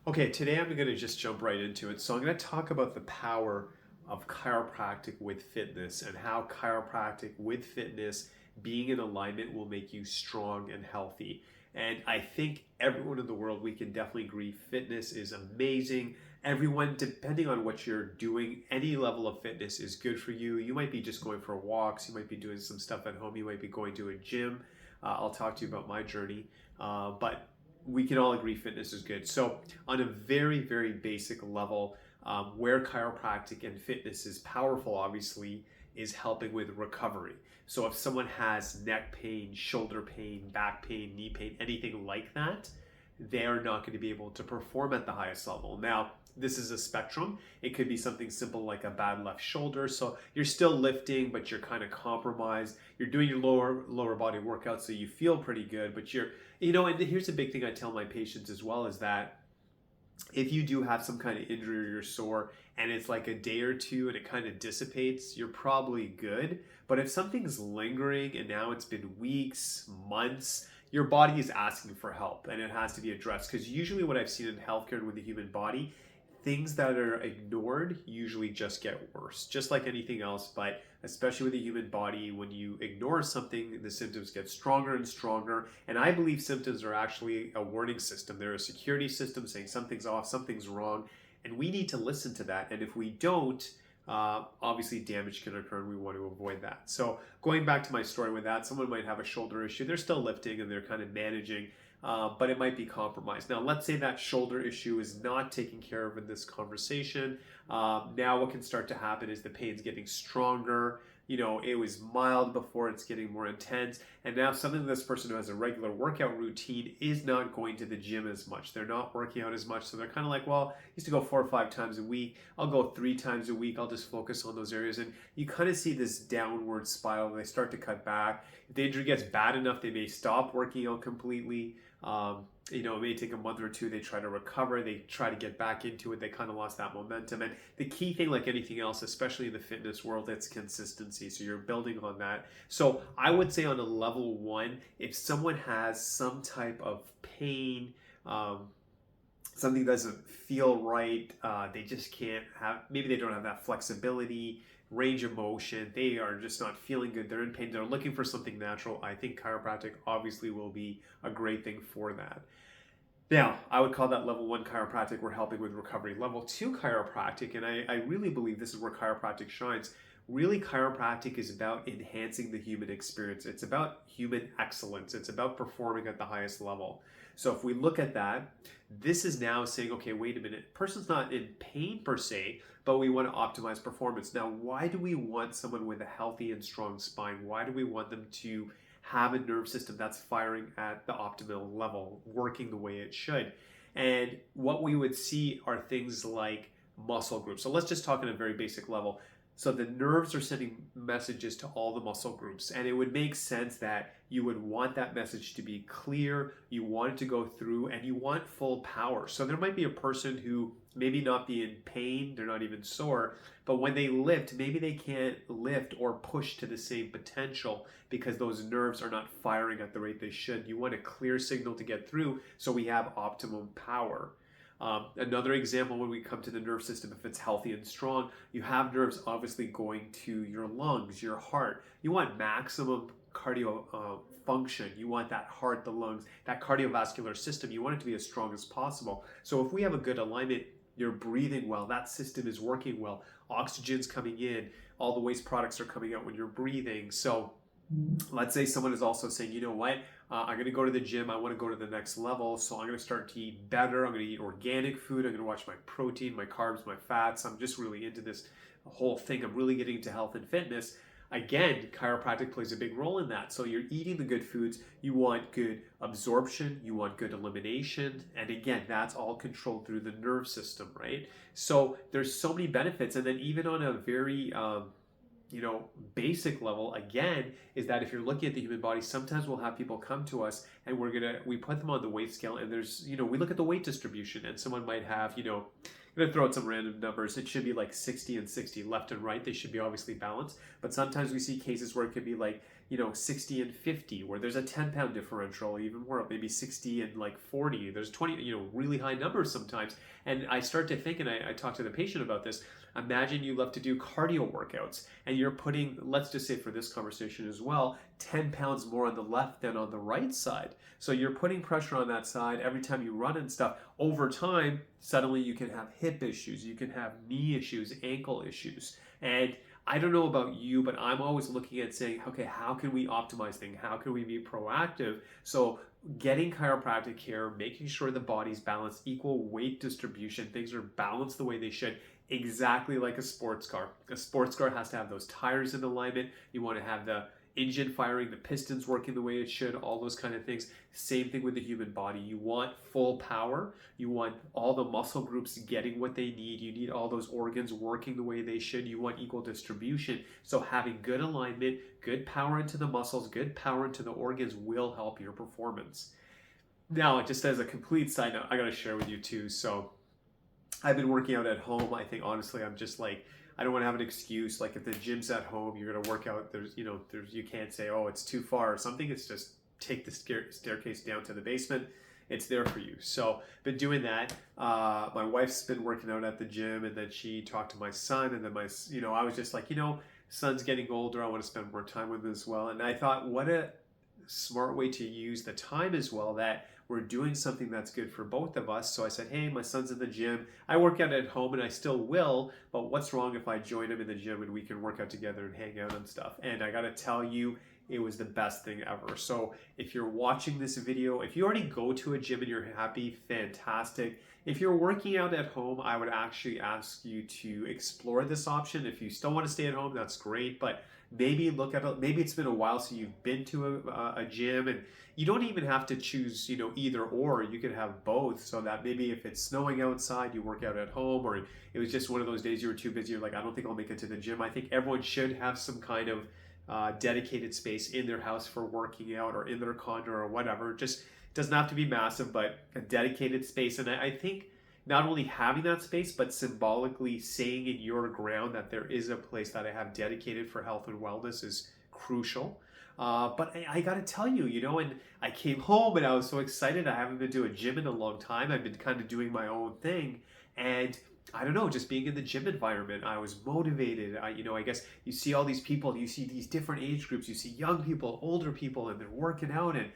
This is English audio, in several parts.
Okay, today I'm going to just jump right into it. So I'm going to talk about the power of chiropractic with fitness and how chiropractic with fitness being in alignment will make you strong and healthy. And I think everyone in the world, we can definitely agree fitness is amazing. Everyone, depending on what you're doing, any level of fitness is good for you. You might be just going for walks, you might be doing some stuff at home, you might be going to a gym. I'll talk to you about my journey. But we can all agree fitness is good. So, on a very, very basic level, where chiropractic and fitness is powerful, obviously, is helping with recovery. So, if someone has neck pain, shoulder pain, back pain, knee pain, anything like that, they are not going to be able to perform at the highest level. Now, this is a spectrum. It could be something simple like a bad left shoulder. So you're still lifting, but you're kind of compromised. You're doing your lower body workout, so you feel pretty good, but and here's a big thing I tell my patients as well is that if you do have some kind of injury or you're sore and it's like a day or two and it kind of dissipates, you're probably good. But if something's lingering and now it's been weeks, months, your body is asking for help and it has to be addressed. Because usually what I've seen in healthcare and with the human body, things that are ignored usually just get worse, just like anything else. But especially with the human body, when you ignore something, the symptoms get stronger and stronger. And I believe symptoms are actually a warning system. They're a security system saying something's off, something's wrong, and we need to listen to that. And if we don't, obviously damage can occur and we want to avoid that. So going back to my story with that, someone might have a shoulder issue. They're still lifting and they're kind of managing, but it might be compromised. Now, let's say that shoulder issue is not taken care of in this conversation. Now what can start to happen is the pain's getting stronger. It was mild before, it's getting more intense. And now something this person who has a regular workout routine is not going to the gym as much. They're not working out as much. So they're kind of like, well, I used to go 4 or 5 times a week. I'll go 3 times a week. I'll just focus on those areas. And you kind of see this downward spiral. They start to cut back. If the injury gets bad enough, they may stop working out completely. It may take a month or two. They try to recover. They try to get back into it. They kind of lost that momentum. And the key thing, like anything else, especially in the fitness world, it's consistency. So you're building on that. So I would say on a level 1, if someone has some type of pain, something doesn't feel right, they just can't have, maybe they don't have that flexibility, range of motion, they are just not feeling good, they're in pain, they're looking for something natural, I think chiropractic obviously will be a great thing for that. Now, I would call that level 1 chiropractic, we're helping with recovery. Level 2 chiropractic, and I really believe this is where chiropractic shines, really chiropractic is about enhancing the human experience. It's about human excellence. It's about performing at the highest level. So if we look at that, this is now saying, okay, wait a minute, person's not in pain per se, but we want to optimize performance. Now, why do we want someone with a healthy and strong spine? Why do we want them to have a nerve system that's firing at the optimal level, working the way it should? And what we would see are things like muscle groups. So let's just talk on a very basic level. So the nerves are sending messages to all the muscle groups, and it would make sense that you would want that message to be clear, you want it to go through, and you want full power. So there might be a person who maybe not be in pain, they're not even sore, but when they lift, maybe they can't lift or push to the same potential because those nerves are not firing at the rate they should. You want a clear signal to get through so we have optimum power. Another example, when we come to the nerve system, if it's healthy and strong, you have nerves obviously going to your lungs, your heart. You want maximum cardio function. You want that heart, the lungs, that cardiovascular system. You want it to be as strong as possible. So if we have a good alignment, you're breathing well, that system is working well, oxygen's coming in, all the waste products are coming out when you're breathing. So let's say someone is also saying, you know what, I'm going to go to the gym, I want to go to the next level, so I'm going to start to eat better, I'm going to eat organic food, I'm going to watch my protein, my carbs, my fats, I'm just really into this whole thing, I'm really getting into health and fitness. Again, chiropractic plays a big role in that. So you're eating the good foods, you want good absorption, you want good elimination, and again, that's all controlled through the nerve system, right? So there's so many benefits, and then even on a very basic level, again, is that if you're looking at the human body, sometimes we'll have people come to us and we put them on the weight scale, and there's, we look at the weight distribution, and someone might have, I'm going to throw out some random numbers. It should be like 60 and 60 left and right. They should be obviously balanced. But sometimes we see cases where it could be like 60 and 50, where there's a 10-pound differential, even more, maybe 60 and like 40. There's 20, really high numbers sometimes. And I start to think, and I talk to the patient about this. Imagine you love to do cardio workouts and you're putting, let's just say for this conversation as well, 10 pounds more on the left than on the right side. So you're putting pressure on that side every time you run and stuff. Over time, suddenly you can have hip issues, you can have knee issues, ankle issues. And I don't know about you, but I'm always looking at saying, okay, how can we optimize things? How can we be proactive? So getting chiropractic care, making sure the body's balanced, equal weight distribution, things are balanced the way they should, exactly like a sports car. A sports car has to have those tires in alignment. You want to have the engine firing, the pistons working the way it should, all those kind of things. Same thing with the human body. You want full power. You want all the muscle groups getting what they need. You need all those organs working the way they should. You want equal distribution. So having good alignment, good power into the muscles, good power into the organs will help your performance. Now, just as a complete side note, I got to share with you too. So I've been working out at home. I think honestly, I'm just like, I don't want to have an excuse. Like if the gym's at home, you're going to work out. You can't say, oh, it's too far or something. It's just take the staircase down to the basement. It's there for you. So been doing that. My wife's been working out at the gym, and then she talked to my son, and then I was just like, son's getting older. I want to spend more time with him as well. And I thought, what a smart way to use the time as well, that we're doing something that's good for both of us. So I said, hey, my son's in the gym. I work out at home and I still will, but what's wrong if I join him in the gym and we can work out together and hang out and stuff? And I got to tell you, it was the best thing ever. So if you're watching this video, if you already go to a gym and you're happy, fantastic. If you're working out at home, I would actually ask you to explore this option. If you still want to stay at home, that's great. But maybe look at it. Maybe it's been a while since you've been to a gym, and you don't even have to choose, either or. You could have both, so that maybe if it's snowing outside, you work out at home, or it was just one of those days you were too busy. You're like, I don't think I'll make it to the gym. I think everyone should have some kind of dedicated space in their house for working out, or in their condo or whatever. Just doesn't have to be massive, but a dedicated space. And I think not only having that space, but symbolically saying in your ground that there is a place that I have dedicated for health and wellness is crucial. But I got to tell you, and I came home and I was so excited. I haven't been to a gym in a long time. I've been kind of doing my own thing. And I don't know, just being in the gym environment, I was motivated. I guess you see all these people, you see these different age groups, you see young people, older people, and they're working out. And,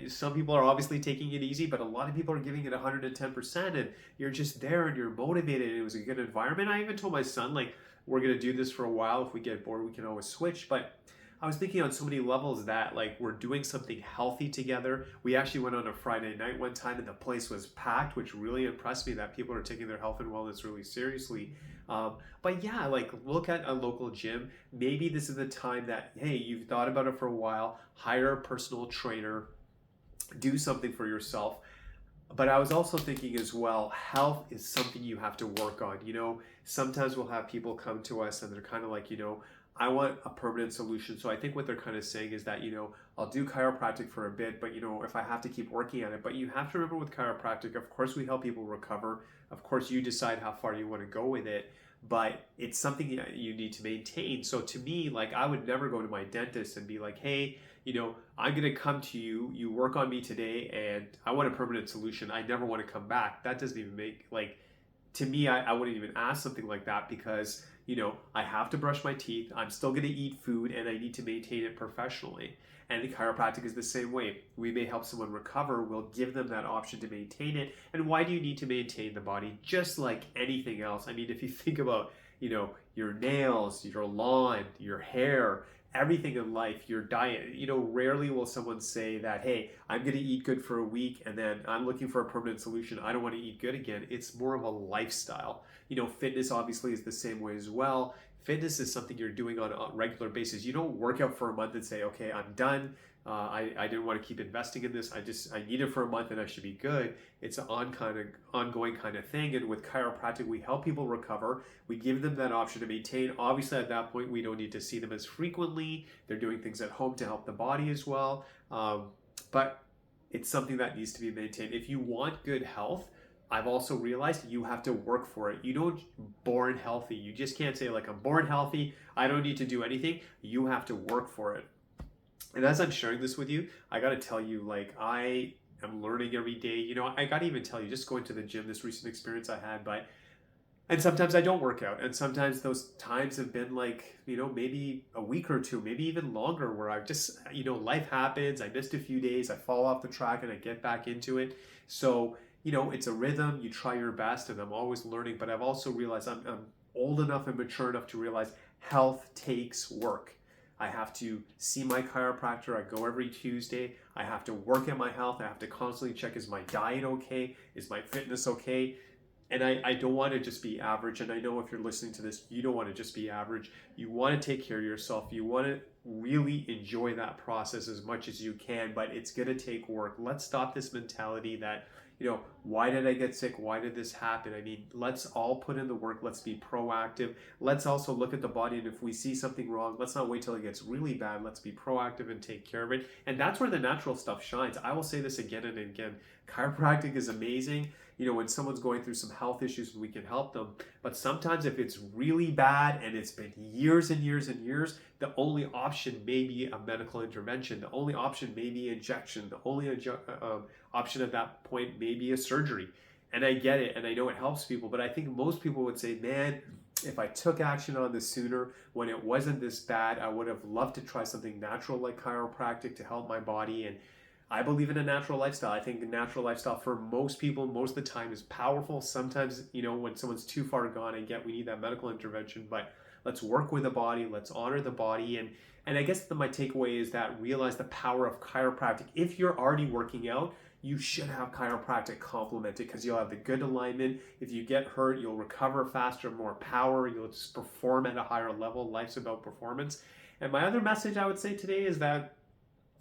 some people are obviously taking it easy, but a lot of people are giving it 110%. And you're just there and you're motivated. And it was a good environment. I even told my son, like, we're going to do this for a while. If we get bored, we can always switch. But I was thinking on so many levels that, like, we're doing something healthy together. We actually went on a Friday night one time and the place was packed, which really impressed me that people are taking their health and wellness really seriously. But yeah, like, look at a local gym. Maybe this is the time that, hey, you've thought about it for a while, hire a personal trainer, do something for yourself. But I was also thinking as well, health is something you have to work on. Sometimes we'll have people come to us and they're kind of like, I want a permanent solution. So I think what they're kind of saying is that, I'll do chiropractic for a bit, but, if I have to keep working at it. But you have to remember with chiropractic, of course, we help people recover. Of course, you decide how far you want to go with it, but it's something that you need to maintain. So to me, like, I would never go to my dentist and be like, hey, I'm going to come to you, you work on me today, and I want a permanent solution. I never want to come back. That doesn't even make, like, to me, I wouldn't even ask something like that because, I have to brush my teeth, I'm still going to eat food, and I need to maintain it professionally. And the chiropractic is the same way. We may help someone recover, we'll give them that option to maintain it. And why do you need to maintain the body? Just like anything else. I mean, if you think about, your nails, your lawn, your hair, everything in life, your diet, rarely will someone say that, hey, I'm going to eat good for a week and then I'm looking for a permanent solution. I don't want to eat good again. It's more of a lifestyle. Fitness obviously is the same way as well. Fitness is something you're doing on a regular basis. You don't work out for a month and say, okay, I'm done. I didn't want to keep investing in this. I need it for a month and I should be good. It's an ongoing kind of thing. And with chiropractic, we help people recover. We give them that option to maintain. Obviously, at that point, we don't need to see them as frequently. They're doing things at home to help the body as well. But it's something that needs to be maintained. If you want good health, I've also realized you have to work for it. You don't born healthy. You just can't say, like, I'm born healthy, I don't need to do anything. You have to work for it. And as I'm sharing this with you, I got to tell you, like, I am learning every day. You know, I got to even tell you, just going to the gym, this recent experience I had, but and sometimes I don't work out. And sometimes those times have been like, you know, maybe a week or two, maybe even longer, where I've just, you know, life happens. I missed a few days, I fall off the track and I get back into it. So, you know, it's a rhythm. You try your best, and I'm always learning. But I've also realized I'm old enough and mature enough to realize health takes work. I have to see my chiropractor. I go every Tuesday. I have to work at my health. I have to constantly check, is my diet okay? Is my fitness okay? And I don't want to just be average. And I know if you're listening to this, you don't want to just be average. You want to take care of yourself. You want to really enjoy that process as much as you can, but it's going to take work. Let's stop this mentality that, you know, why did I get sick? Why did this happen? I mean, let's all put in the work. Let's be proactive. Let's also look at the body. And if we see something wrong, let's not wait till it gets really bad. Let's be proactive and take care of it. And that's where the natural stuff shines. I will say this again and again. Chiropractic is amazing. You know, when someone's going through some health issues, we can help them. But sometimes if it's really bad and it's been years and years and years, the only option may be a medical intervention. The only option may be injection. The only option at that point may be a surgery. And I get it, and I know it helps people, but I think most people would say, man, if I took action on this sooner, when it wasn't this bad, I would have loved to try something natural like chiropractic to help my body. And I believe in a natural lifestyle. I think the natural lifestyle for most people, most of the time, is powerful. Sometimes, you know, when someone's too far gone, I get we need that medical intervention, but let's work with the body. Let's honor the body. And I guess my takeaway is that realize the power of chiropractic. If you're already working out, you should have chiropractic complemented, because you'll have the good alignment. If you get hurt, you'll recover faster, more power. You'll just perform at a higher level. Life's about performance. And my other message I would say today is that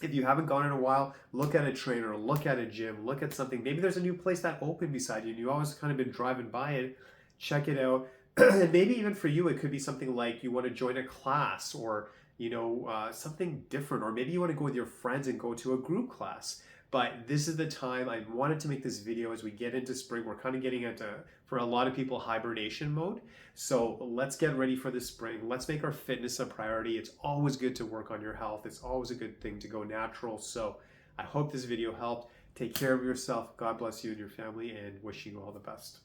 if you haven't gone in a while, look at a trainer, look at a gym, look at something. Maybe there's a new place that opened beside you and you've always kind of been driving by it. Check it out. And maybe even for you, it could be something like you want to join a class, or, you know, something different. Or maybe you want to go with your friends and go to a group class. But this is the time. I wanted to make this video as we get into spring. We're kind of getting into, for a lot of people, hibernation mode. So let's get ready for the spring. Let's make our fitness a priority. It's always good to work on your health. It's always a good thing to go natural. So I hope this video helped. Take care of yourself. God bless you and your family, and wishing you all the best.